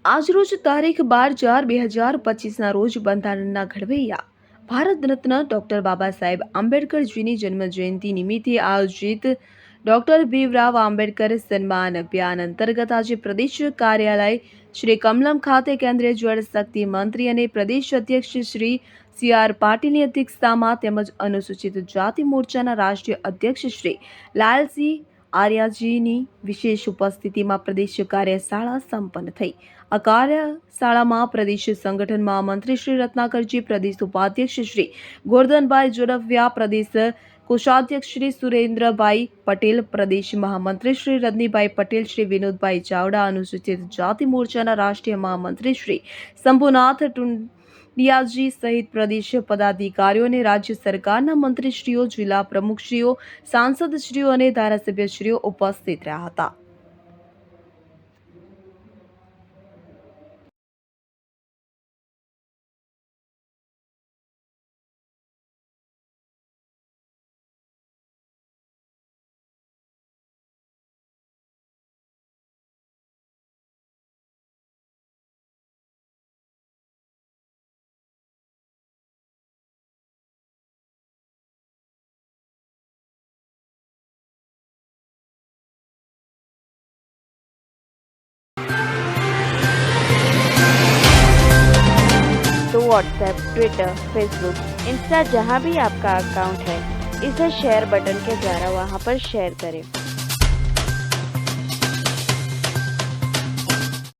આજરોજ તારીખ 12/4/2025ના રોજ બંધારણના ઘડવૈયા ભારત રત્ન ડોક્ટર બાબા સાહેબ આંબેડકરજીની જન્મજયંતિ નિમિત્તે આયોજિત ડોક્ટર ભીમરાવ આંબેડકર સન્માન અભિયાન અંતર્ગત આજે પ્રદેશ કાર્યાલય શ્રી કમલમ ખાતે કેન્દ્રીય જળ શક્તિ મંત્રી અને પ્રદેશ અધ્યક્ષ શ્રી સી.આર. પાટીલની અધ્યક્ષતામાં તેમજ અનુસૂચિત જાતિ મોરચાના રાષ્ટ્રીય અધ્યક્ષ શ્રી લાલસિંહ આર્યાજીની વિશેષ ઉપસ્થિતિમાં પ્રદેશ કાર્યશાળા સંપન્ન થઈ। આ કાર્યશાળામાં પ્રદેશ સંગઠન મહામંત્રી શ્રી રત્નાકરજી, પ્રદેશ ઉપાધ્યક્ષ શ્રી ગોરધનભાઈ જોડફિયા, પ્રદેશ કોષાધ્યક્ષ શ્રી સુરેન્દ્રભાઈ પટેલ, પ્રદેશ મહામંત્રી શ્રી રજનીભાઈ પટેલ, શ્રી વિનોદભાઈ ચાવડા, અનુસૂચિત જાતિ મોરચાના રાષ્ટ્રીય મહામંત્રી શ્રી શંભુનાથ ટુંડિયાજી સહિત પ્રદેશ પદાધિકારીઓ અને રાજ્ય સરકારના મંત્રીશ્રીઓ, જિલ્લા પ્રમુખશ્રીઓ, સાંસદશ્રીઓ અને ધારાસભ્યશ્રીઓ ઉપસ્થિત રહ્યા હતા। तो व्हाट्सएप, ट्विटर, फेसबुक, इंस्टा जहाँ भी आपका अकाउंट है, इसे शेयर बटन के द्वारा वहाँ पर शेयर करें।